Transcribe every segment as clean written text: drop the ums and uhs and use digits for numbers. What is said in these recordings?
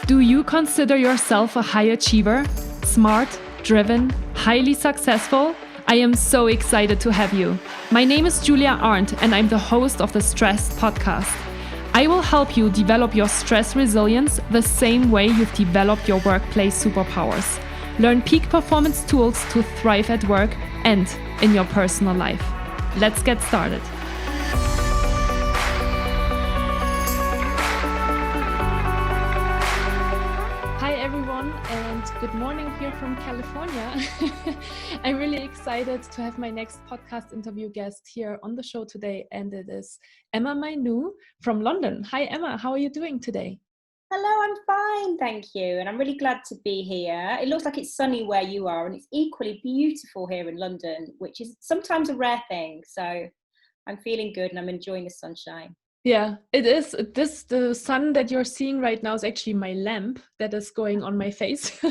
Do you consider yourself a high achiever? Smart, driven, highly successful? I am so excited to have you. My name is Julia Arndt and I'm the host of the Stress Podcast. I will help you develop your stress resilience the same way you've developed your workplace superpowers. Learn peak performance tools to thrive at work and in your personal life. Let's get started. Good morning here from California. I'm really excited to have my next podcast interview guest here on the show today, and it is Emma Mainoo from London. Hi Emma, how are you doing today? Hello, I'm fine, thank you. And I'm really glad to be here. It looks like it's sunny where you are, and it's equally beautiful here in London, which is sometimes a rare thing. So I'm feeling good and I'm enjoying the sunshine. Yeah, it is. The sun that you're seeing right now is actually my lamp that is going on my face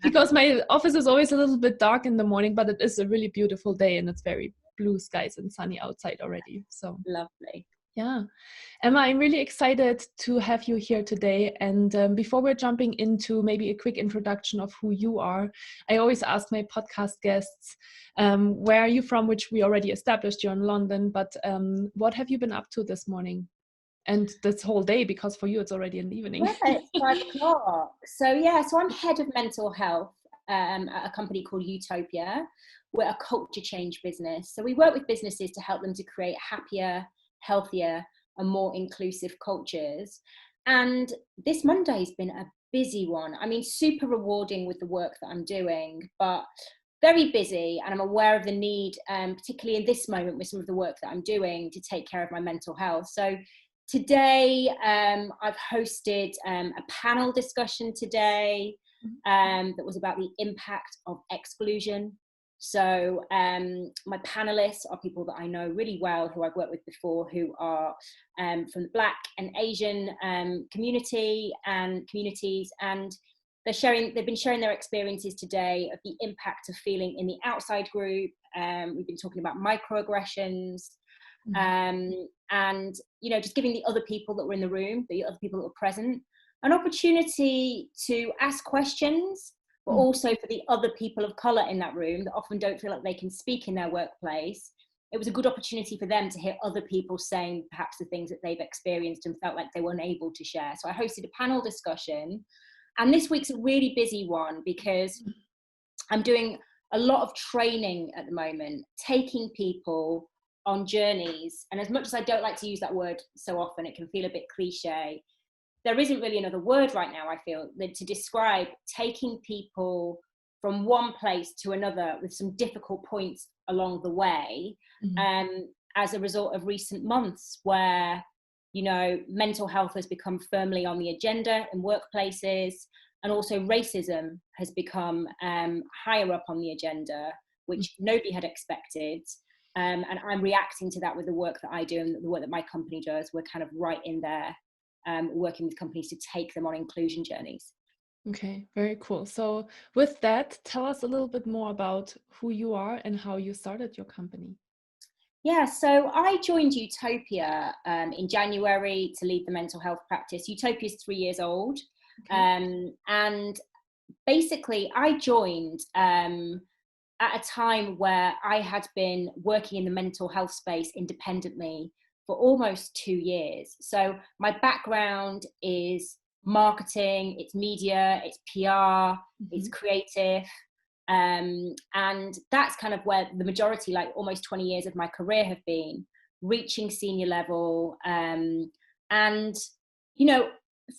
because my office is always a little bit dark in the morning, but it is a really beautiful day and it's very blue skies and sunny outside already. So lovely. Yeah. Emma, I'm really excited to have you here today. And before we're jumping into maybe a quick introduction of who you are, I always ask my podcast guests, where are you from, which we already established, you're in London, but what have you been up to this morning and this whole day? Because for you, it's already in the evening. Yeah, it's 5 o'clock. So I'm head of mental health at a company called Utopia. We're a culture change business. So we work with businesses to help them to create happier, healthier and more inclusive cultures. And this Monday has been a busy one. I mean, super rewarding with the work that I'm doing, but very busy. And I'm aware of the need, particularly in this moment with some of the work that I'm doing, to take care of my mental health. So today I've hosted a panel discussion today that was about the impact of exclusion. So my panelists are people that I know really well, who I've worked with before, who are from the Black and Asian communities, and they've been sharing their experiences today of the impact of feeling in the outside group. We've been talking about microaggressions, and just giving the other people that were in the room, the other people that were present, an opportunity to ask questions, but also for the other people of colour in that room that often don't feel like they can speak in their workplace. It was a good opportunity for them to hear other people saying perhaps the things that they've experienced and felt like they weren't able to share. So I hosted a panel discussion, and this week's a really busy one because I'm doing a lot of training at the moment, taking people on journeys. And as much as I don't like to use that word so often, it can feel a bit cliche. There isn't really another word right now, I feel, to describe taking people from one place to another with some difficult points along the way, as a result of recent months where, mental health has become firmly on the agenda in workplaces, and also racism has become higher up on the agenda, which nobody had expected. And I'm reacting to that with the work that I do and the work that my company does. We're kind of right in there. Working with companies to take them on inclusion journeys. Okay, very cool. So with that, tell us a little bit more about who you are and how you started your company. Yeah, so I joined Utopia in January to lead the mental health practice. Utopia is 3 years old. Okay. And basically I joined at a time where I had been working in the mental health space independently for almost 2 years. So my background is marketing, it's media, it's PR, it's creative. And that's kind of where the majority, like almost 20 years of my career have been, reaching senior level. And,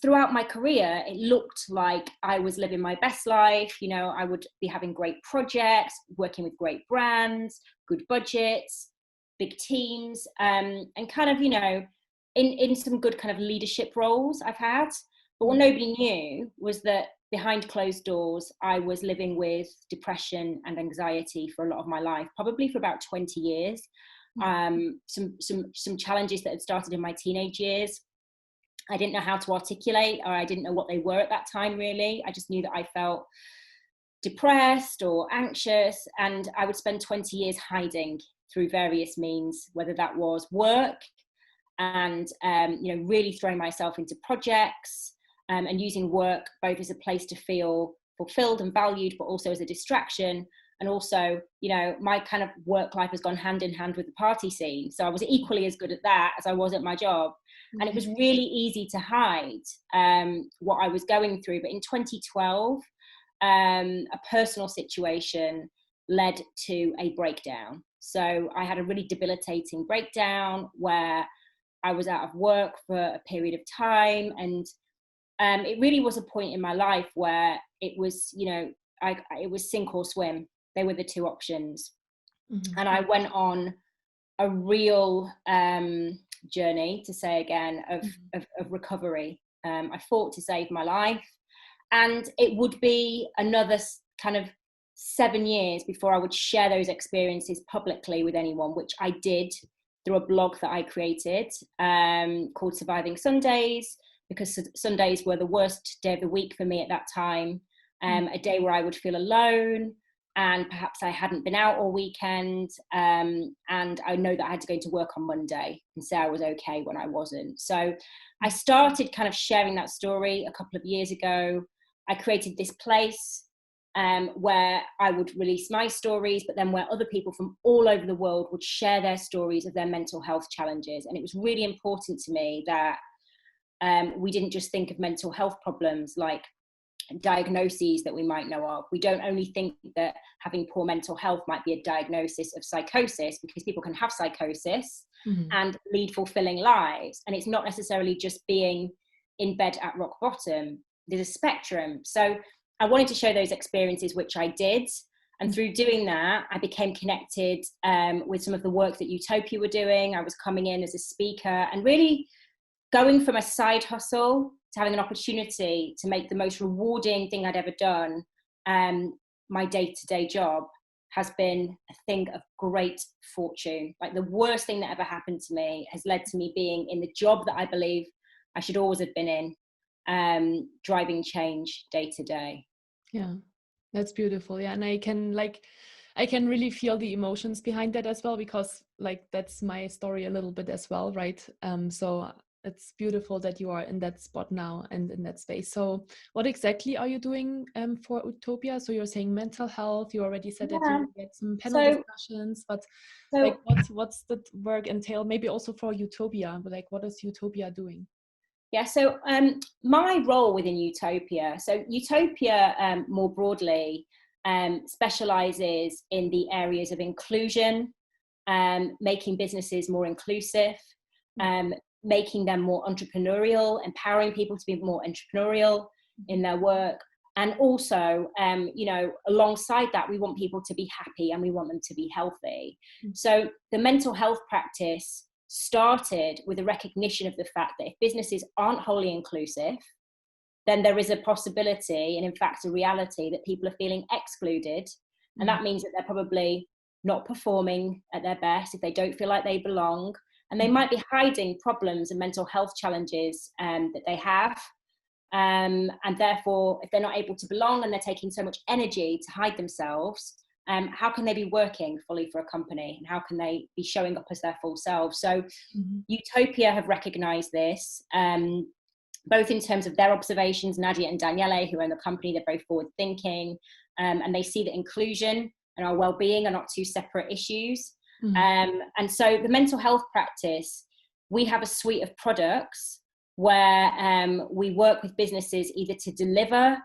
throughout my career, it looked like I was living my best life. I would be having great projects, working with great brands, good budgets, big teams, and kind of, in some good kind of leadership roles I've had. But what nobody knew was that behind closed doors, I was living with depression and anxiety for a lot of my life, probably for about 20 years. Some challenges that had started in my teenage years. I didn't know how to articulate, or I didn't know what they were at that time, really. I just knew that I felt depressed or anxious, and I would spend 20 years hiding through various means, whether that was work and really throwing myself into projects, and using work both as a place to feel fulfilled and valued, but also as a distraction. And also, my kind of work life has gone hand in hand with the party scene. So I was equally as good at that as I was at my job. And it was really easy to hide what I was going through. But in 2012, a personal situation led to a breakdown. So I had a really debilitating breakdown where I was out of work for a period of time. And it really was a point in my life where it was, it was sink or swim. They were the two options. And I went on a real journey, to say again, of recovery. I fought to save my life. And it would be another kind of 7 years before I would share those experiences publicly with anyone, which I did through a blog that I created called Surviving Sundays, because Sundays were the worst day of the week for me at that time. A day where I would feel alone, and perhaps I hadn't been out all weekend, and I know that I had to go to work on Monday and say I was okay when I wasn't. So I started kind of sharing that story a couple of years ago. I created this place where I would release my stories, but then where other people from all over the world would share their stories of their mental health challenges. And it was really important to me that we didn't just think of mental health problems like diagnoses that we might know of. We don't only think that having poor mental health might be a diagnosis of psychosis, because people can have psychosis and lead fulfilling lives. And it's not necessarily just being in bed at rock bottom. There's a spectrum. So I wanted to show those experiences, which I did. And through doing that, I became connected with some of the work that Utopia were doing. I was coming in as a speaker and really going from a side hustle to having an opportunity to make the most rewarding thing I'd ever done. My day-to-day job has been a thing of great fortune. Like, the worst thing that ever happened to me has led to me being in the job that I believe I should always have been in, driving change day to day. Yeah, that's beautiful. Yeah, and I can really feel the emotions behind that as well, because that's my story a little bit as well, right? So it's beautiful that you are in that spot now and in that space. So what exactly are you doing for Utopia? So you're saying mental health. You already said that you get some panel discussions, but what's the work entail? Maybe also for Utopia, but what is Utopia doing? Yeah, so my role within Utopia, more broadly specializes in the areas of inclusion, making businesses more inclusive, making them more entrepreneurial, empowering people to be more entrepreneurial in their work. And also, alongside that, we want people to be happy and we want them to be healthy. So the mental health practice started with a recognition of the fact that if businesses aren't wholly inclusive, then there is a possibility, and in fact a reality, that people are feeling excluded. And that means that they're probably not performing at their best if they don't feel like they belong. And they might be hiding problems and mental health challenges that they have. And therefore, if they're not able to belong and they're taking so much energy to hide themselves, how can they be working fully for a company? And how can they be showing up as their full selves? So Utopia have recognized this, both in terms of their observations. Nadia and Daniele, who own the company, they're very forward thinking, and they see that inclusion and our well-being are not two separate issues. And so the mental health practice, we have a suite of products where we work with businesses either to deliver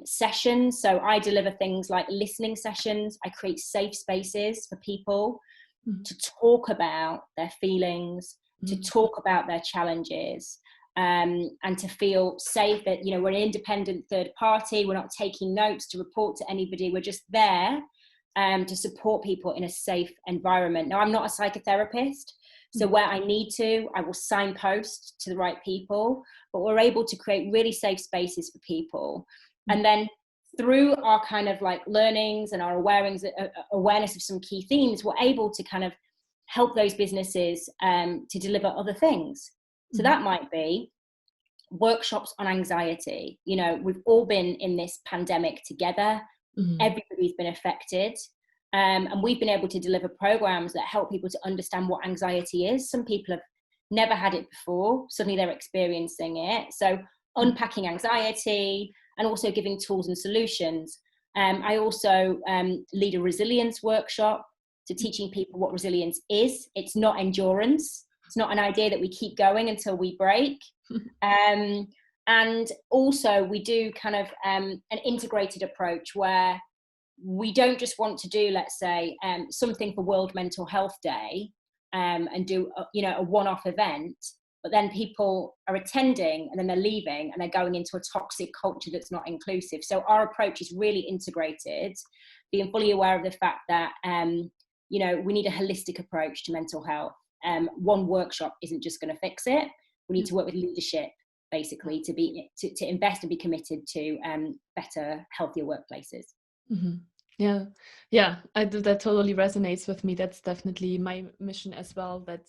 sessions. So I deliver things like listening sessions. I create safe spaces for people to talk about their feelings, to talk about their challenges, and to feel safe that, we're an independent third party. We're not taking notes to report to anybody. We're just there to support people in a safe environment. Now, I'm not a psychotherapist, so where I need to, I will signpost to the right people, but we're able to create really safe spaces for people. And then through our kind of learnings and our awareness of some key themes, we're able to kind of help those businesses to deliver other things. So that might be workshops on anxiety. We've all been in this pandemic together. Everybody's been affected. And we've been able to deliver programs that help people to understand what anxiety is. Some people have never had it before. Suddenly they're experiencing it. So unpacking anxiety, and also giving tools and solutions. I also lead a resilience workshop, to teaching people what resilience is. It's not endurance. It's not an idea that we keep going until we break. And also we do kind of an integrated approach where we don't just want to do, let's say, something for World Mental Health Day and do a one-off event, but then people are attending and then they're leaving and they're going into a toxic culture that's not inclusive. So our approach is really integrated, being fully aware of the fact that we need a holistic approach to mental health. One workshop isn't just going to fix it. We need to work with leadership, basically, to invest and be committed to better, healthier workplaces. Mm-hmm. Yeah, that totally resonates with me. That's definitely my mission as well. That,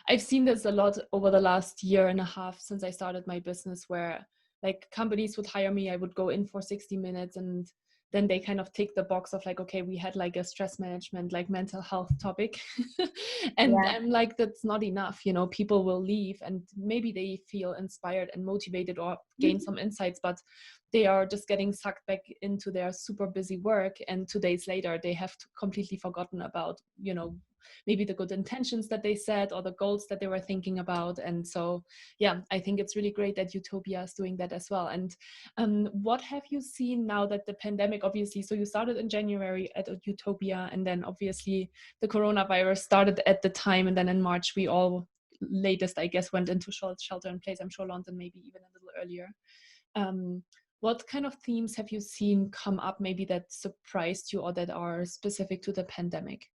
I've seen this a lot over the last year and a half since I started my business, where like companies would hire me, I would go in for 60 minutes and then they kind of tick the box of like, okay, we had like a stress management, like mental health topic. And I'm like, that's not enough. People will leave and maybe they feel inspired and motivated or gain some insights, but they are just getting sucked back into their super busy work. And 2 days later, they have completely forgotten about, maybe the good intentions that they set or the goals that they were thinking about. And so, I think it's really great that Utopia is doing that as well. And what have you seen now that the pandemic, obviously, so you started in January at Utopia, and then obviously the coronavirus started at the time, and then in March we all latest, I guess, went into shelter in place. I'm sure London maybe even a little earlier. What kind of themes have you seen come up maybe that surprised you or that are specific to the pandemic?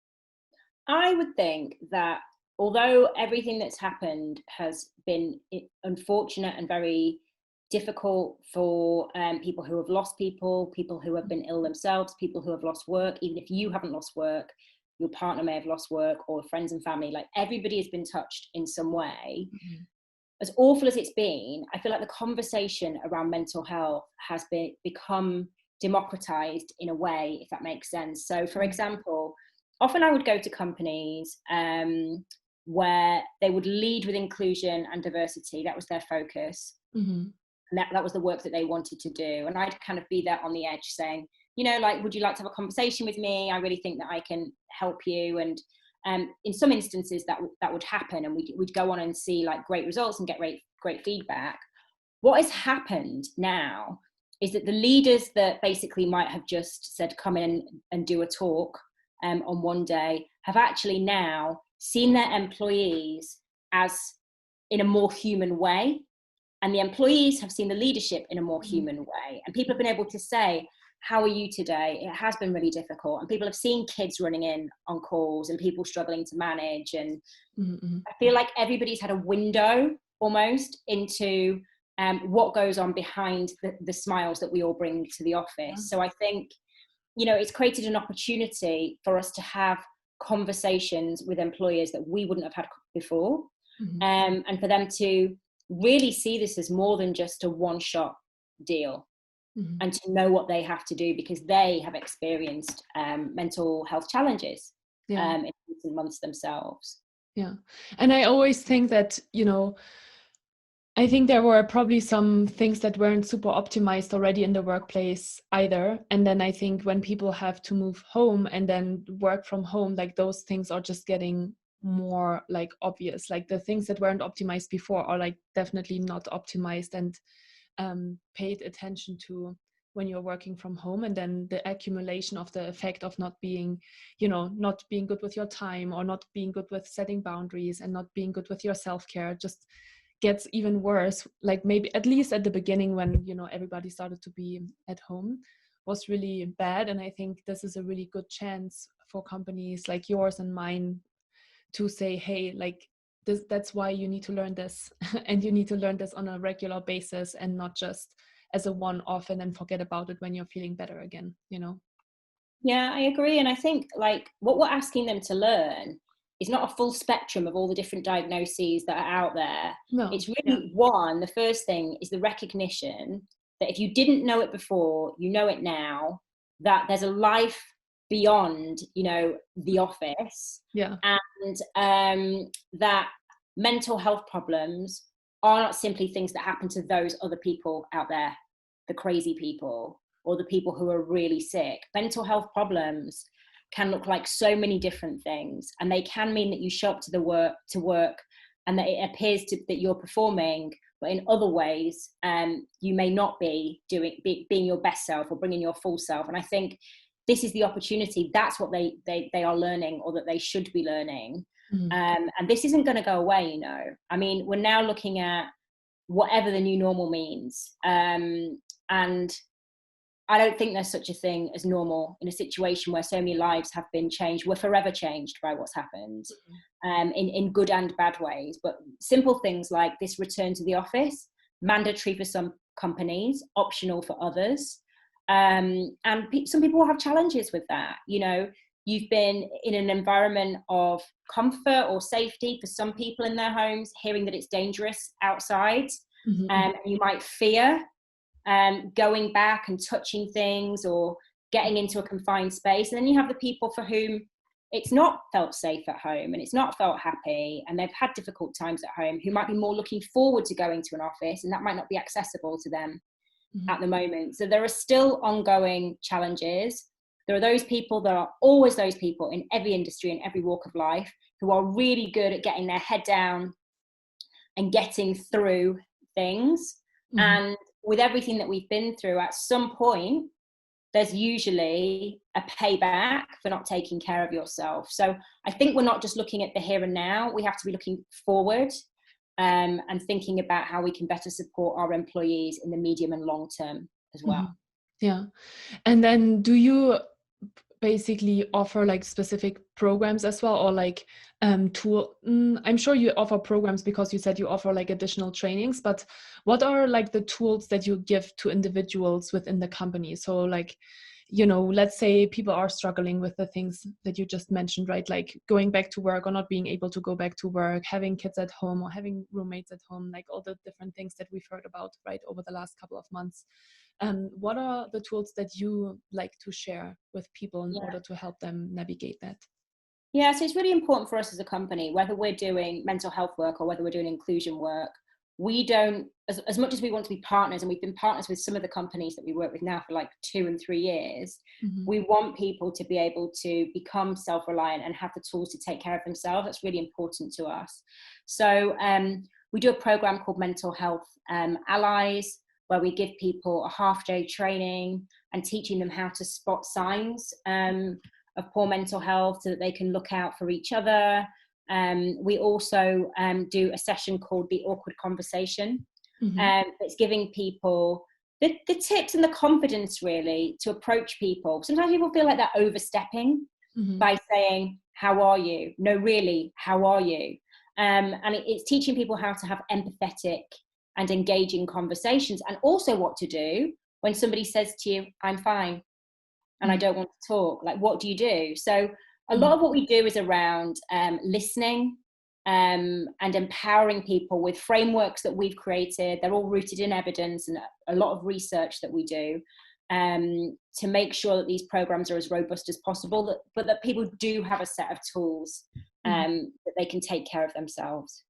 I would think that although everything that's happened has been unfortunate and very difficult for people who have lost people who have been ill themselves, people who have lost work, even if you haven't lost work, your partner may have lost work, or friends and family, like everybody has been touched in some way. Mm-hmm. As awful as it's been, I feel like the conversation around mental health has become democratized in a way, if that makes sense. So for example, often I would go to companies where they would lead with inclusion and diversity. That was their focus. Mm-hmm. And that was the work that they wanted to do. And I'd kind of be there on the edge saying, would you like to have a conversation with me? I really think that I can help you. And in some instances that would happen, and we'd go on and see like great results and get great feedback. What has happened now is that the leaders that basically might have just said, come in and do a talk on one day, have actually now seen their employees as in a more human way. And the employees have seen the leadership in a more human way. And people have been able to say, how are you today? It has been really difficult. And people have seen kids running in on calls and people struggling to manage. And I feel like everybody's had a window almost into what goes on behind the smiles that we all bring to the office. So I think, it's created an opportunity for us to have conversations with employers that we wouldn't have had before. And for them to really see this as more than just a one-shot deal. And to know what they have to do because they have experienced mental health challenges in recent months themselves. Yeah. And I always think that, I think there were probably some things that weren't super optimized already in the workplace either. And then I think when people have to move home and then work from home, like those things are just getting more like obvious. Like the things that weren't optimized before are like definitely not optimized and paid attention to when you're working from home. And then the accumulation of the effect of not being good with your time, or not being good with setting boundaries, and not being good with your self-care just gets even worse. Like maybe at least at the beginning when everybody started to be at home was really bad. And I think this is a really good chance for companies like yours and mine to say, hey, like that's why you need to learn this and you need to learn this on a regular basis and not just as a one-off and then forget about it when you're feeling better again. Yeah, I agree. And I think like what we're asking them to learn is not a full spectrum of all the different diagnoses that are out there. No. It's really the first thing is the recognition that if you didn't know it before, you know it now, that there's a life beyond, the office. Yeah. And that mental health problems are not simply things that happen to those other people out there, the crazy people or the people who are really sick. Mental health problems can look like so many different things, and they can mean that you show up to work and that it appears that you're performing, but in other ways you may not be being your best self or bringing your full self. And I think this is the opportunity. That's what they are learning, or that they should be learning. And this isn't going to go away, you know. I mean, we're now looking at whatever the new normal means, and I don't think there's such a thing as normal in a situation where so many lives have been changed. We're forever changed by what's happened, in good and bad ways. But simple things like this return to the office, mandatory for some companies, optional for others. And some people will have challenges with that. You know, you've been in an environment of comfort or safety for some people in their homes, hearing that it's dangerous outside. You might fear going back and touching things or getting into a confined space. And then you have the people for whom it's not felt safe at home and it's not felt happy, and they've had difficult times at home, who might be more looking forward to going to an office, and that might not be accessible to them at the moment. So there are still ongoing challenges. There are those people, there are always those people in every industry and every walk of life who are really good at getting their head down and getting through things. And with everything that we've been through, at some point, there's usually a payback for not taking care of yourself. So I think we're not just looking at the here and now, we have to be looking forward, and thinking about how we can better support our employees in the medium and long term as well. Yeah. And then do you basically offer like specific programs as well, or like I'm sure you offer programs because you said you offer like additional trainings, but what are like the tools that you give to individuals within the company? So like, you know, let's say people are struggling with the things that you just mentioned, right? Like going back to work or not being able to go back to work, having kids at home or having roommates at home, like all the different things that we've heard about, right, over the last couple of months. What are the tools that you like to share with people in order to help them navigate that? Yeah, so it's really important for us as a company, whether we're doing mental health work or whether we're doing inclusion work, we don't, as much as we want to be partners, and we've been partners with some of the companies that we work with now for like 2 and 3 years, we want people to be able to become self-reliant and have the tools to take care of themselves. That's really important to us. So we do a program called Mental Health Allies, where we give people a half-day training and teaching them how to spot signs of poor mental health so that they can look out for each other. We also do a session called the Awkward Conversation. It's giving people the tips and the confidence really to approach people. Sometimes people feel like they're overstepping by saying, how are you? No, really, how are you? And it's teaching people how to have empathetic and engaging conversations, and also what to do when somebody says to you, I'm fine and I don't want to talk. Like, what do you do? So a lot of what we do is around listening and empowering people with frameworks that we've created. They're all rooted in evidence and a lot of research that we do to make sure that these programs are as robust as possible, but that people do have a set of tools that they can take care of themselves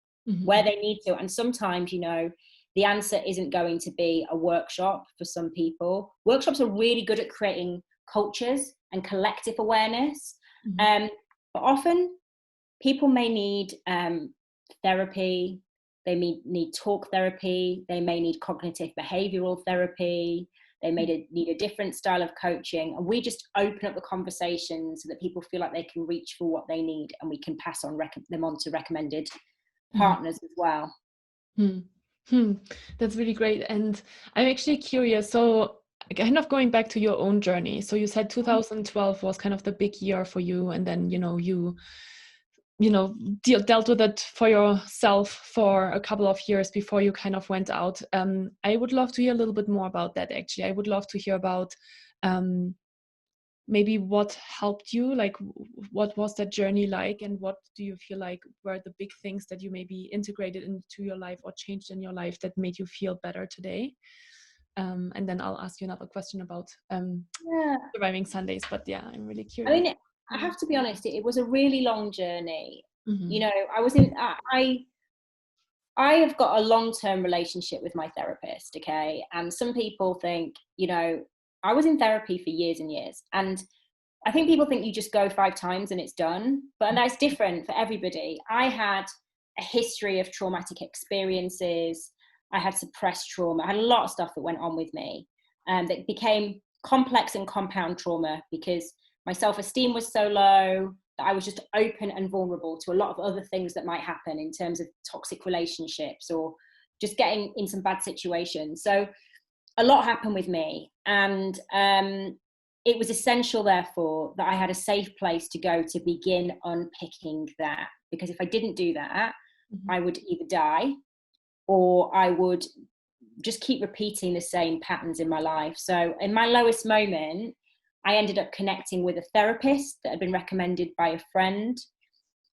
where they need to. And sometimes, you know, the answer isn't going to be a workshop for some people. Workshops are really good at creating cultures and collective awareness. But often people may need therapy, they may need talk therapy, they may need cognitive behavioral therapy, they may need a different style of coaching. And we just open up the conversation so that people feel like they can reach for what they need, and we can pass on them on to recommended partners as well. That's really great. And I'm actually curious, so kind of going back to your own journey. So you said 2012 was kind of the big year for you, and then you dealt with it for yourself for a couple of years before you kind of went out. I would love to hear a little bit more about that, actually. I would love to hear about maybe what helped you, like what was that journey like, and what do you feel like were the big things that you maybe integrated into your life or changed in your life that made you feel better today? And then I'll ask you another question about surviving Sundays, but yeah, I'm really curious. I mean, I have to be honest, it was a really long journey. You know, I have got a long-term relationship with my therapist, okay? And some people think, I was in therapy for years and years. And I think people think you just go 5 times and it's done, but that's different for everybody. I had a history of traumatic experiences. I had suppressed trauma. I had a lot of stuff that went on with me that became complex and compound trauma because my self-esteem was so low that I was just open and vulnerable to a lot of other things that might happen in terms of toxic relationships or just getting in some bad situations. So a lot happened with me, and it was essential, therefore, that I had a safe place to go to begin unpicking that. Because if I didn't do that, I would either die or I would just keep repeating the same patterns in my life. So in my lowest moment, I ended up connecting with a therapist that had been recommended by a friend.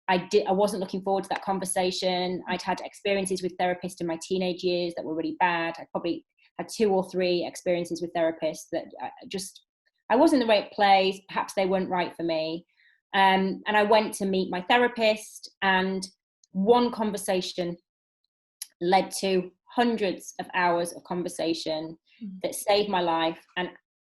I wasn't looking forward to that conversation. I'd had experiences with therapists in my teenage years that were really bad. I probably had 2 or 3 experiences with therapists that I wasn't in the right place. Perhaps they weren't right for me. And I went to meet my therapist, and one conversation led to hundreds of hours of conversation that saved my life. And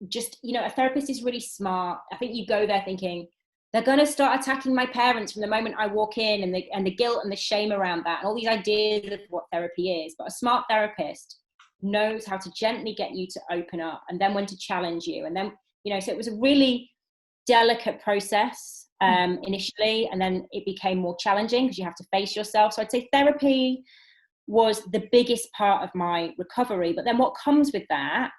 just, a therapist is really smart. I think you go there thinking, they're going to start attacking my parents from the moment I walk in, and the guilt and the shame around that, and all these ideas of what therapy is. But a smart therapist knows how to gently get you to open up, and then when to challenge you. And then, so it was a really delicate process initially, and then it became more challenging because you have to face yourself. So I'd say therapy was the biggest part of my recovery. But then what comes with that,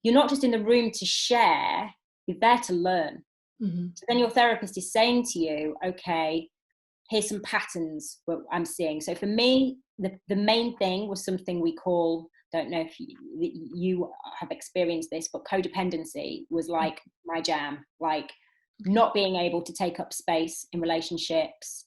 you're not just in the room to share, you're there to learn. So then your therapist is saying to you, okay, here's some patterns what I'm seeing. So for me, the main thing was something we call, don't know if you have experienced this, but codependency was like my jam, like not being able to take up space in relationships,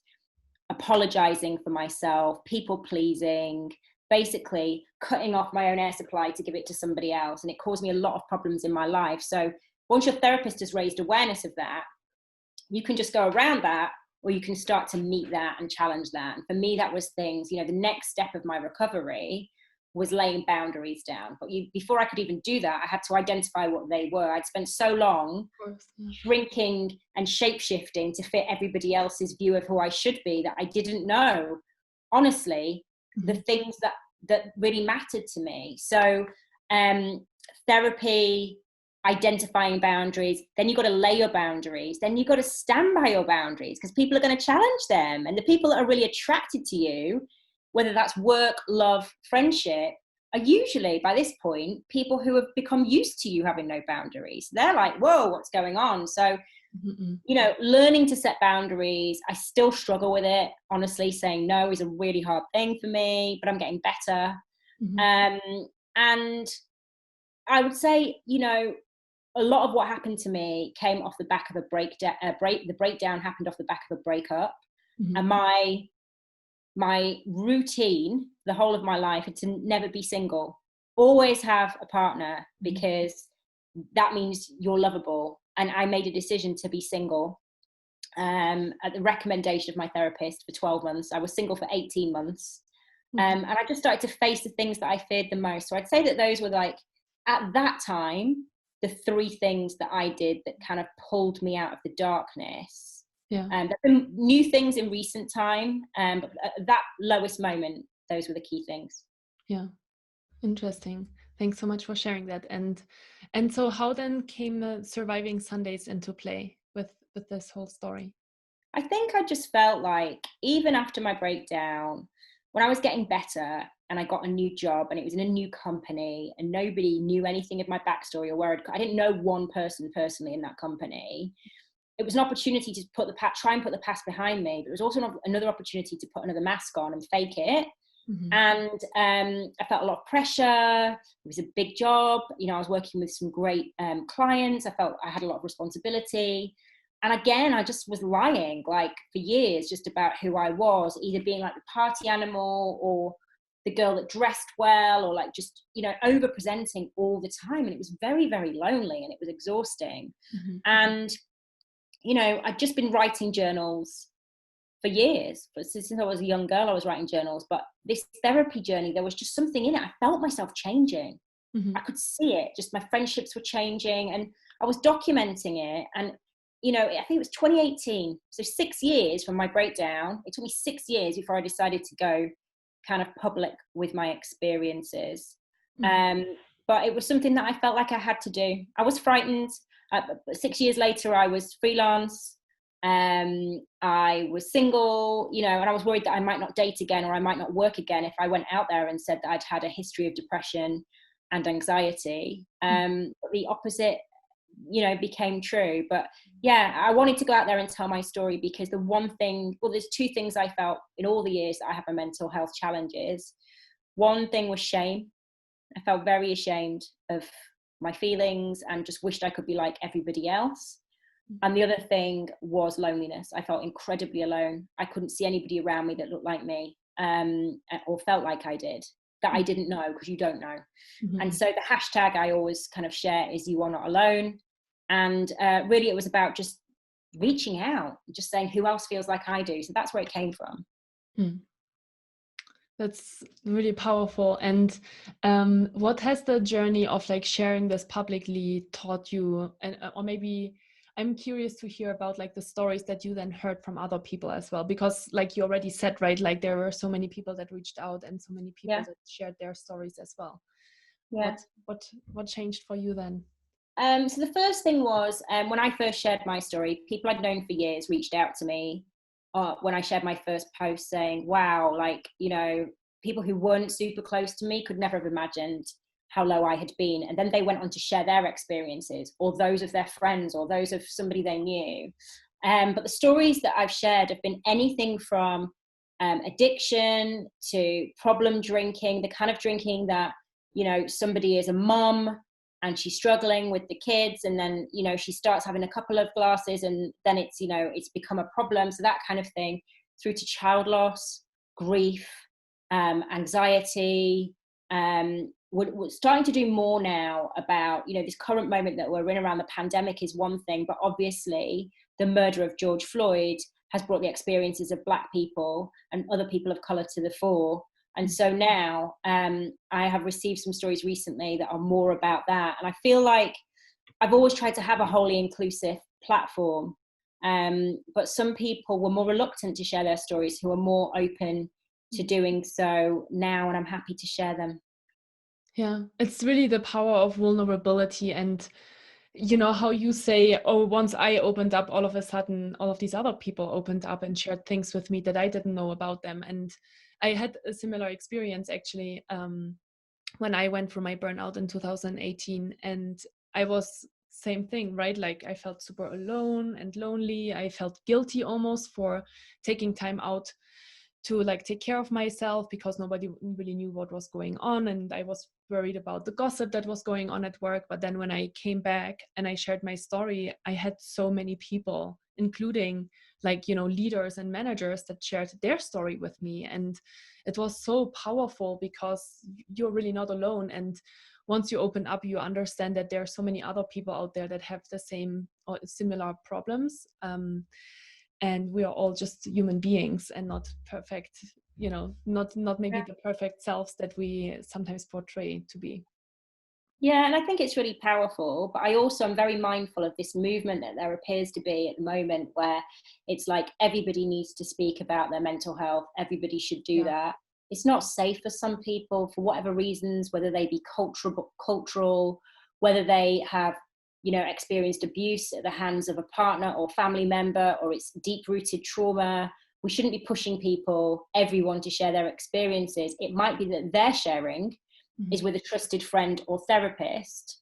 apologizing for myself, people pleasing, basically cutting off my own air supply to give it to somebody else. And it caused me a lot of problems in my life. So once your therapist has raised awareness of that, you can just go around that, or you can start to meet that and challenge that. And for me, that was things, the next step of my recovery was laying boundaries down. But before I could even do that, I had to identify what they were. I'd spent so long shrinking and shape-shifting to fit everybody else's view of who I should be that I didn't know, honestly, the things that really mattered to me. So therapy, identifying boundaries, then you've got to lay your boundaries, then you've got to stand by your boundaries because people are going to challenge them. And the people that are really attracted to you, whether that's work, love, friendship, are usually by this point people who have become used to you having no boundaries. They're like, whoa, what's going on? So learning to set boundaries, I still struggle with it. Honestly, saying no is a really hard thing for me, but I'm getting better. And I would say, a lot of what happened to me came off the back of a breakdown. The breakdown happened off the back of a breakup. And my routine, the whole of my life, had to never be single. Always have a partner, because that means you're lovable. And I made a decision to be single at the recommendation of my therapist for 12 months. I was single for 18 months. And I just started to face the things that I feared the most. So I'd say that those were, like, at that time, the 3 things that I did that kind of pulled me out of the darkness. There have been new things in recent time, but at that lowest moment, those were the key things. Yeah, interesting. Thanks so much for sharing that. And so how then came Surviving Sundays into play with this whole story? I think I just felt like, even after my breakdown, when I was getting better and I got a new job and it was in a new company and nobody knew anything of my backstory or where I didn't know one person personally in that company, it was an opportunity to try and put the past behind me. But it was also another opportunity to put another mask on and fake it. And I felt a lot of pressure. It was a big job. I was working with some great clients. I felt I had a lot of responsibility. And again, I just was lying, like, for years, just about who I was, either being like the party animal or the girl that dressed well, or like just, over presenting all the time. And it was very, very lonely, and it was exhausting. And, I'd just been writing journals for years. Since I was a young girl, I was writing journals. But this therapy journey, there was just something in it. I felt myself changing. Mm-hmm. I could see it. Just my friendships were changing, and I was documenting it. And I think it was 2018. So 6 years from my breakdown. It took me 6 years before I decided to go kind of public with my experiences. Mm-hmm. But it was something that I felt like I had to do. I was frightened. But 6 years later, I was freelance. I was single, and I was worried that I might not date again, or I might not work again if I went out there and said that I'd had a history of depression and anxiety. But the opposite, became true. But yeah, I wanted to go out there and tell my story, because there's two things I felt in all the years that I have my mental health challenges. One thing was shame. I felt very ashamed of my feelings and just wished I could be like everybody else. And the other thing was loneliness. I felt incredibly alone. I couldn't see anybody around me that looked like me, or felt like I did, that I didn't know, because you don't know. Mm-hmm. And so the hashtag I always kind of share is "You are not alone." And really it was about just reaching out, just saying, who else feels like I do? So that's where it came from. That's really powerful. And what has the journey of like sharing this publicly taught you? And or maybe I'm curious to hear about like the stories that you then heard from other people as well, because like you already said, right, like there were so many people that reached out and so many people that shared their stories as well. Yeah. What changed for you then? So the first thing was, when I first shared my story, people I'd known for years reached out to me when I shared my first post, saying, wow, like, people who weren't super close to me could never have imagined how low I had been. And then they went on to share their experiences, or those of their friends, or those of somebody they knew. But the stories that I've shared have been anything from addiction to problem drinking, the kind of drinking that, somebody is a mum and she's struggling with the kids, and then she starts having a couple of glasses and then it's become a problem. So that kind of thing, through to child loss, grief, anxiety. We're starting to do more now about this current moment that we're in around the pandemic is one thing, but obviously the murder of George Floyd has brought the experiences of Black people and other people of colour to the fore. And so now I have received some stories recently that are more about that. And I feel like I've always tried to have a wholly inclusive platform. But some people were more reluctant to share their stories, who are more open to doing so now. And I'm happy to share them. Yeah, it's really the power of vulnerability. And how you say, oh, once I opened up, all of a sudden, all of these other people opened up and shared things with me that I didn't know about them. And I had a similar experience actually when I went through my burnout in 2018. And I was same thing, right? Like I felt super alone and lonely. I felt guilty almost for taking time out to like take care of myself, because nobody really knew what was going on, and I was worried about the gossip that was going on at work. But then when I came back and I shared my story, I had so many people, including like leaders and managers, that shared their story with me, and it was so powerful because you're really not alone. And once you open up, you understand that there are so many other people out there that have the same or similar problems. And we are all just human beings and not perfect, not maybe the perfect selves that we sometimes portray to be. Yeah, and I think it's really powerful, but I also am very mindful of this movement that there appears to be at the moment, where it's like everybody needs to speak about their mental health. Everybody should do that. It's not safe for some people for whatever reasons, whether they be cultural, whether they have experienced abuse at the hands of a partner or family member, or it's deep-rooted trauma. We shouldn't be pushing everyone to share their experiences. It might be that they're sharing is with a trusted friend or therapist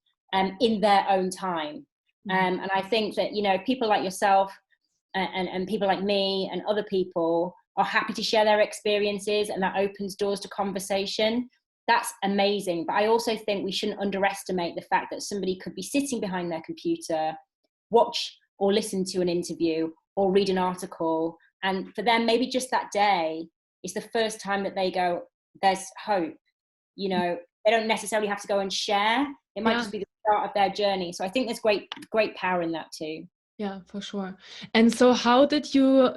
in their own time. And I think that, people like yourself and people like me and other people are happy to share their experiences, and that opens doors to conversation. That's amazing. But I also think we shouldn't underestimate the fact that somebody could be sitting behind their computer, watch or listen to an interview or read an article. And for them, maybe just that day is the first time that they go, there's hope. They don't necessarily have to go and share. It might just be the start of their journey. So I think there's great power in that too. Yeah, for sure. And so how did you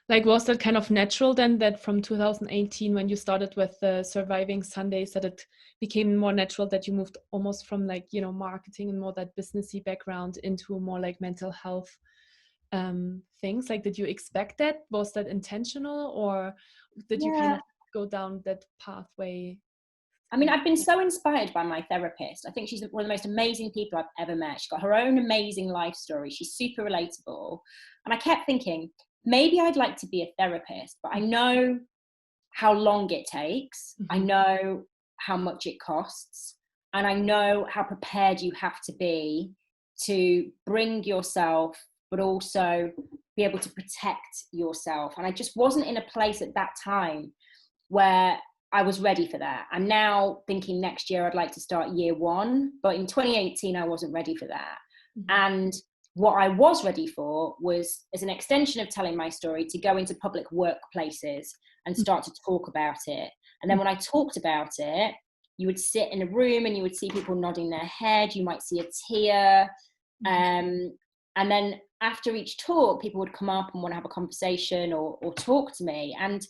Like, was that kind of natural then, that from 2018 when you started with the Surviving Sundays, that it became more natural that you moved almost from like, marketing and more that businessy background into more like mental health things? Like, did you expect that? Was that intentional, or did you kind Yeah. of go down that pathway? I mean, I've been so inspired by my therapist. I think she's one of the most amazing people I've ever met. She's got her own amazing life story. She's super relatable. And I kept thinking, maybe I'd like to be a therapist, but I know how long it takes. I Mm-hmm. know how much it costs. And I know how prepared you have to be to bring yourself, but also be able to protect yourself. And I just wasn't in a place at that time where I was ready for that. I'm now thinking next year I'd like to start year one, but in 2018 I wasn't ready for that. Mm-hmm. And what I was ready for was, as an extension of telling my story, to go into public workplaces and start to talk about it. And then when I talked about it, you would sit in a room and you would see people nodding their head, you might see a tear. And then after each talk, people would come up and want to have a conversation or talk to me. And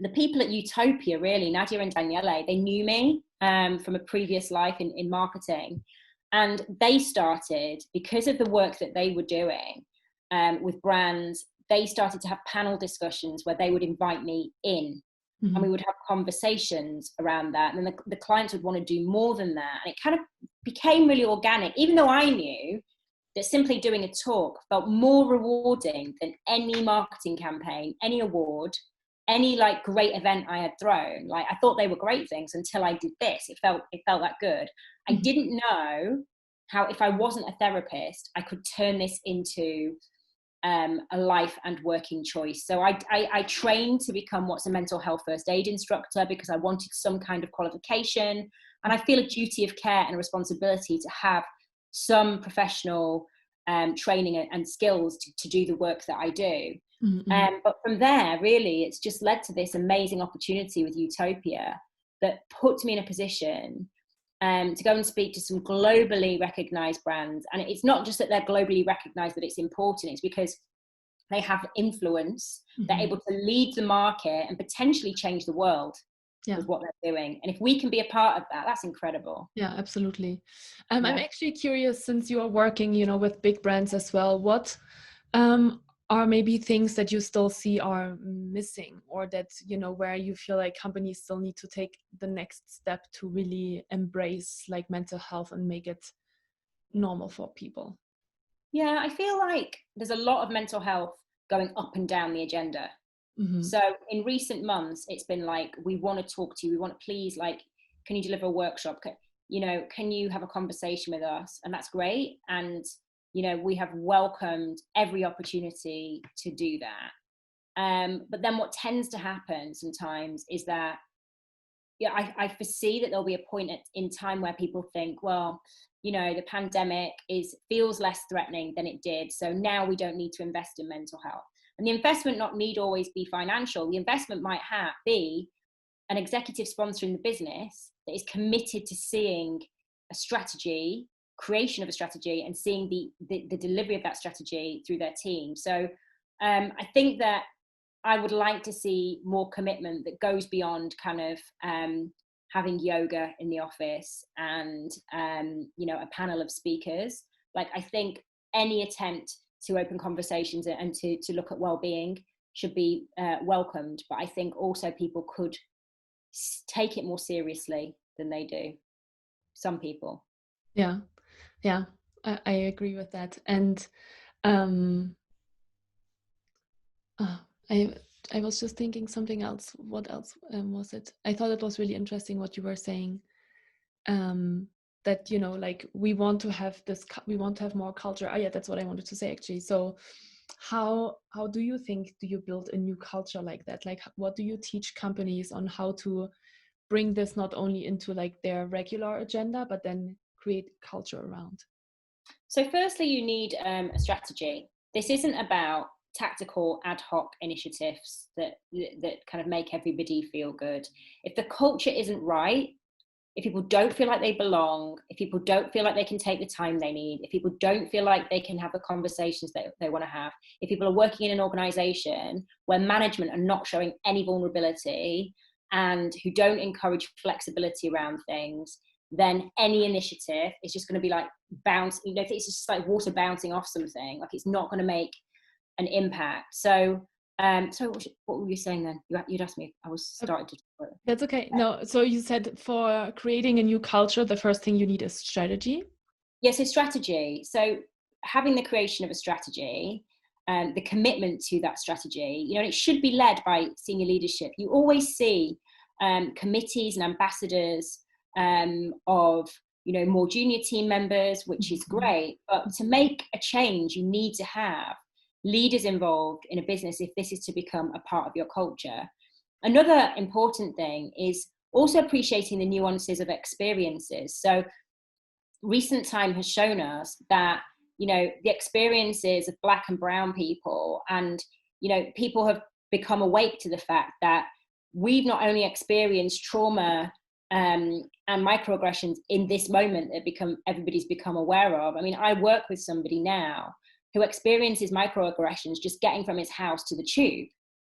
the people at Utopia, really, Nadia and Daniele, they knew me from a previous life in marketing. And they started, because of the work that they were doing with brands, they started to have panel discussions where they would invite me in. And we would have conversations around that. And then the clients would want to do more than that. And it kind of became really organic, even though I knew that simply doing a talk felt more rewarding than any marketing campaign, any award, any like great event I had thrown. Like, I thought they were great things until I did this. It felt that good. I didn't know how, if I wasn't a therapist, I could turn this into a life and working choice. So I trained to become what's a mental health first aid instructor because I wanted some kind of qualification. And I feel a duty of care and a responsibility to have some professional training and skills to do the work that I do. But from there, really, it's just led to this amazing opportunity with Utopia that puts me in a position to go and speak to some globally recognized brands. And it's not just that they're globally recognized that it's important, it's because they have influence, they're able to lead the market and potentially change the world with what they're doing. And if we can be a part of that, that's incredible. Yeah, absolutely. I'm actually curious, since you are working, with big brands as well, what are maybe things that you still see are missing, or that, where you feel like companies still need to take the next step to really embrace like mental health and make it normal for people? Yeah, I feel like there's a lot of mental health going up and down the agenda. So in recent months, it's been like, we want to talk to you. We want to please, like, can you deliver a workshop? Can you have a conversation with us? And that's great. And, we have welcomed every opportunity to do that. But then what tends to happen sometimes is that, I foresee that there'll be a point in time where people think, well, the pandemic feels less threatening than it did. So now we don't need to invest in mental health. And the investment not need always be financial. The investment might be an executive sponsor in the business that is committed to seeing a strategy, creation of a strategy, and seeing the delivery of that strategy through their team. So I think that I would like to see more commitment that goes beyond kind of having yoga in the office and a panel of speakers. Like, I think any attempt to open conversations and to look at well-being should be welcomed. But I think also people could take it more seriously than they do. Some people. Yeah, I agree with that. And I was just thinking something else. What else was it? I thought it was really interesting what you were saying. That like we want to have more culture. Oh yeah, that's what I wanted to say actually. So how do you build a new culture like that? Like, what do you teach companies on how to bring this not only into like their regular agenda, but then create culture around? So firstly, you need a strategy. This isn't about tactical ad hoc initiatives that kind of make everybody feel good. If the culture isn't right, if people don't feel like they belong, if people don't feel like they can take the time they need, if people don't feel like they can have the conversations that they want to have, if people are working in an organization where management are not showing any vulnerability and who don't encourage flexibility around things, then any initiative is just going to be like bounce, it's just like water bouncing off something, like it's not going to make an impact. So what were you saying then? You'd asked me. I was starting to. That's okay. No, so you said for creating a new culture, the first thing you need is strategy. Yes, so strategy. So having the creation of a strategy, the commitment to that strategy, it should be led by senior leadership. You always see committees and ambassadors of more junior team members, which is great. But to make a change, you need to have leaders involved in a business if this is to become a part of your culture. Another important thing is also appreciating the nuances of experiences. So recent time has shown us that, the experiences of Black and brown people, and, people have become awake to the fact that we've not only experienced trauma and microaggressions in this moment that everybody's become aware of. I mean, I work with somebody now who experiences microaggressions just getting from his house to the tube.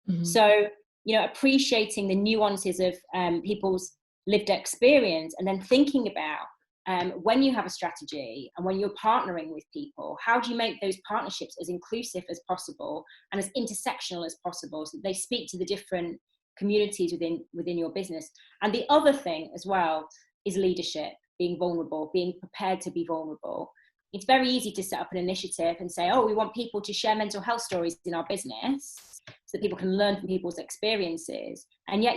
Mm-hmm. So, appreciating the nuances of people's lived experience, and then thinking about when you have a strategy and when you're partnering with people, how do you make those partnerships as inclusive as possible and as intersectional as possible, so that they speak to the different communities within your business. And the other thing as well is leadership, being vulnerable, being prepared to be vulnerable. It's very easy to set up an initiative and say, we want people to share mental health stories in our business so that people can learn from people's experiences. And yet,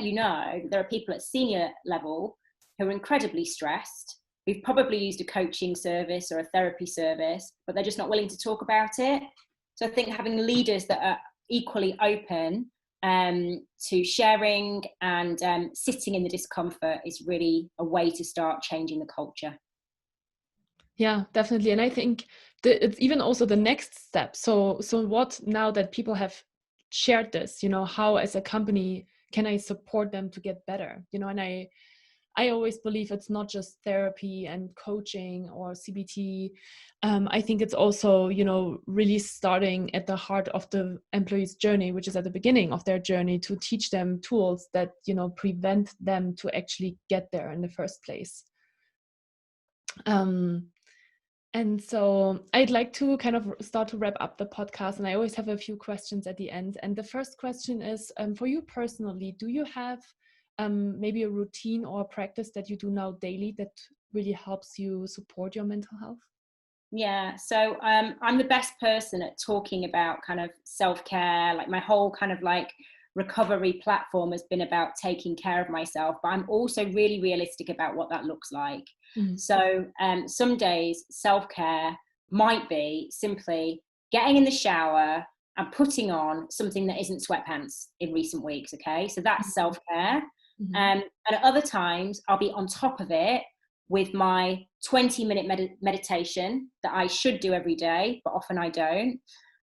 there are people at senior level who are incredibly stressed, who've probably used a coaching service or a therapy service, but they're just not willing to talk about it. So I think having leaders that are equally open to sharing and sitting in the discomfort is really a way to start changing the culture. Yeah, definitely. And I think it's even also the next step. So what, now that people have shared this, how as a company can I support them to get better? And I always believe it's not just therapy and coaching or CBT. I think it's also, really starting at the heart of the employee's journey, which is at the beginning of their journey, to teach them tools that, prevent them to actually get there in the first place. And so I'd like to kind of start to wrap up the podcast, and I always have a few questions at the end. And the first question is, for you personally, do you have maybe a routine or a practice that you do now daily that really helps you support your mental health? Yeah, so I'm the best person at talking about kind of self-care. Like my whole kind of like recovery platform has been about taking care of myself, but I'm also really realistic about what that looks like. Mm-hmm. So some days self-care might be simply getting in the shower and putting on something that isn't sweatpants in recent weeks. Okay, so that's self-care. Mm-hmm. And at other times I'll be on top of it with my 20-minute meditation that I should do every day, but often I don't.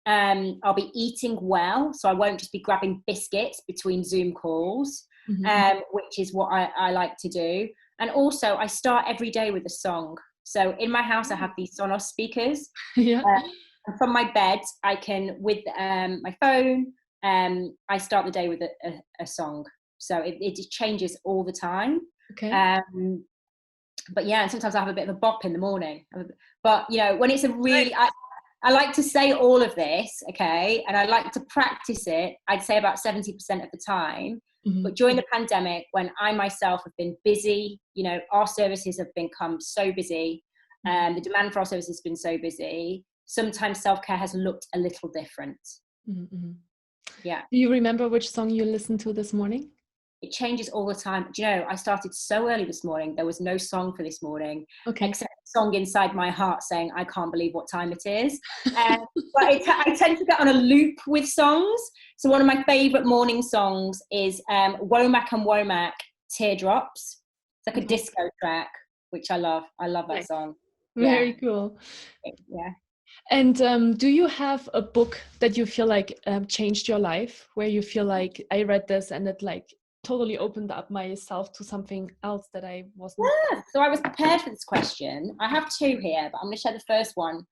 I'll be eating well, so I won't just be grabbing biscuits between Zoom calls, mm-hmm. Which is what I like to do. And also I start every day with a song. So in my house I have these Sonos speakers. Yeah. And from my bed I can, with my phone, I start the day with a song. So it changes all the time. Okay. But yeah, and sometimes I have a bit of a bop in the morning. But when it's a really, I like to say all of this, okay, and I like to practice it, I'd say about 70% of the time. Mm-hmm. But during the pandemic, when I myself have been busy, our services have become so busy, the demand for our services has been so busy, sometimes self-care has looked a little different. Mm-hmm. Yeah. Do you remember which song you listened to this morning? It changes all the time. Do you know, I started so early this morning, there was no song for this morning, okay, except a song inside my heart saying, I can't believe what time it is. But I tend to get on a loop with songs. So one of my favourite morning songs is Womack and Womack, Teardrops. It's like a disco track, which I love. I love that song. Very cool. Yeah. And do you have a book that you feel like changed your life, where you feel like I read this and it like totally opened up myself to something else that I wasn't. Yeah, so I was prepared for this question. I have two here, but I'm going to share the first one.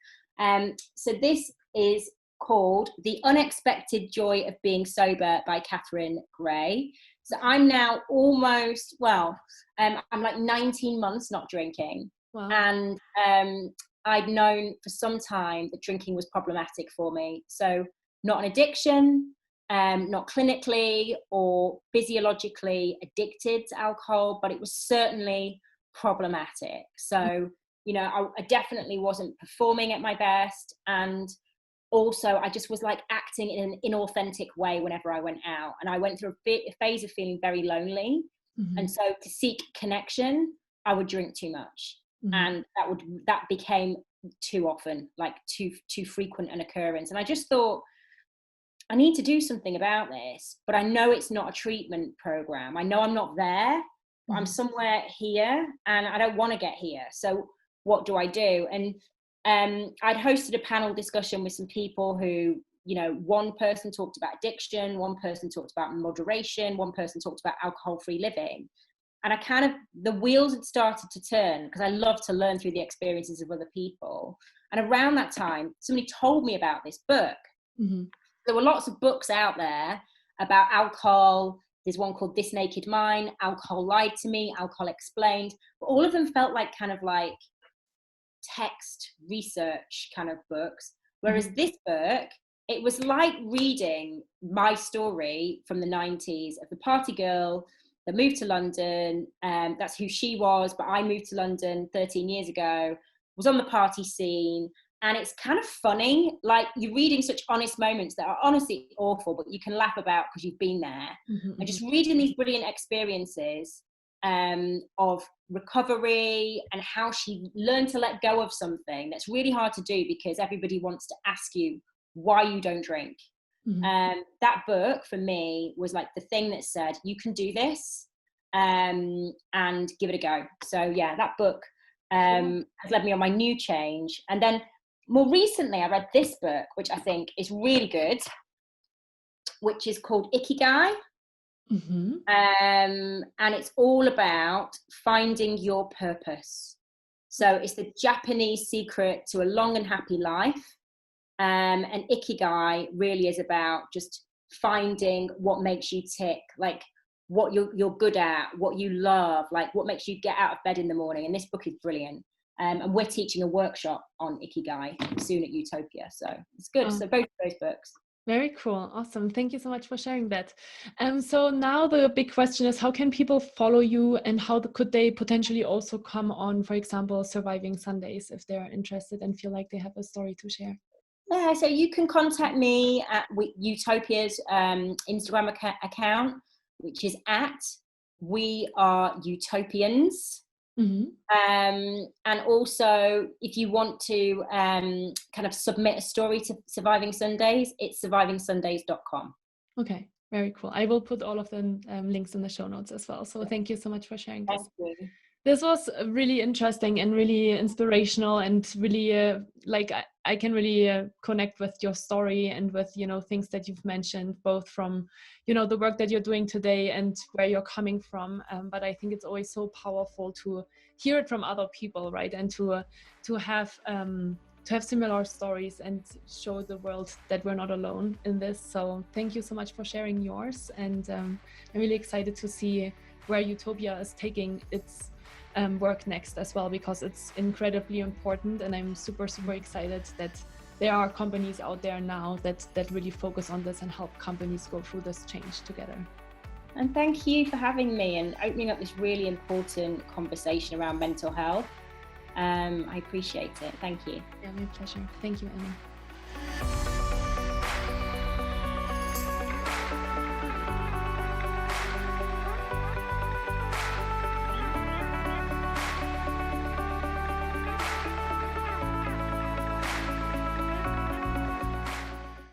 So this is called The Unexpected Joy of Being Sober by Catherine Gray. So I'm now almost, I'm like 19 months not drinking. Wow. And I'd known for some time that drinking was problematic for me. So not an addiction, not clinically or physiologically addicted to alcohol, but it was certainly problematic. So, you know, I definitely wasn't performing at my best. And also I just was like acting in an inauthentic way whenever I went out. And I went through a phase of feeling very lonely. Mm-hmm. And so to seek connection, I would drink too much. Mm-hmm. And that became too often, like too frequent an occurrence. And I just thought, I need to do something about this, but I know it's not a treatment program. I know I'm not there, but I'm somewhere here and I don't want to get here. So what do I do? And I'd hosted a panel discussion with some people who, you know, one person talked about addiction, one person talked about moderation, one person talked about alcohol-free living. And the wheels had started to turn because I love to learn through the experiences of other people. And around that time, somebody told me about this book. Mm-hmm. There were lots of books out there about alcohol. There's one called This Naked Mind, Alcohol Lied to Me, Alcohol Explained. But all of them felt like kind of like text research kind of books. Whereas this book, it was like reading my story from the 90s of the party girl that moved to London. That's who she was, but I moved to London 13 years ago, was on the party scene. And it's kind of funny, like you're reading such honest moments that are honestly awful, but you can laugh about because you've been there. Mm-hmm. And just reading these brilliant experiences of recovery and how she learned to let go of something that's really hard to do because everybody wants to ask you why you don't drink. Mm-hmm. That book for me was like the thing that said, you can do this and give it a go. So yeah, that book has led me on my new change. And then more recently, I read this book, which I think is really good, which is called Ikigai. Mm-hmm. And it's all about finding your purpose. So it's the Japanese secret to a long and happy life. And Ikigai really is about just finding what makes you tick, like what you're good at, what you love, like what makes you get out of bed in the morning. And this book is brilliant. And we're teaching a workshop on Ikigai soon at Utopia. So it's good. Oh. So both of those books. Very cool. Awesome. Thank you so much for sharing that. So now the big question is, how can people follow you and how could they potentially also come on, for example, Surviving Sundays if they're interested and feel like they have a story to share? Yeah, so you can contact me at Utopia's Instagram account, which is at We Are Utopians. Mm-hmm. And also, if you want to kind of submit a story to Surviving Sundays, it's survivingsundays.com. Okay, very cool. I will put all of the links in the show notes as well. So thank you so much for sharing this. Thank you. This was really interesting and really inspirational and really I can really connect with your story and with, you know, things that you've mentioned, both from, you know, the work that you're doing today and where you're coming from. But I think it's always so powerful to hear it from other people, right? And to have similar stories and show the world that we're not alone in this. So thank you so much for sharing yours. And I'm really excited to see where Utopia is taking its work next as well, because it's incredibly important, and I'm super excited that there are companies out there now that really focus on this and help companies go through this change together. And thank you for having me and opening up this really important conversation around mental health. I appreciate it. Thank you. Yeah, my pleasure. Thank you, Emma.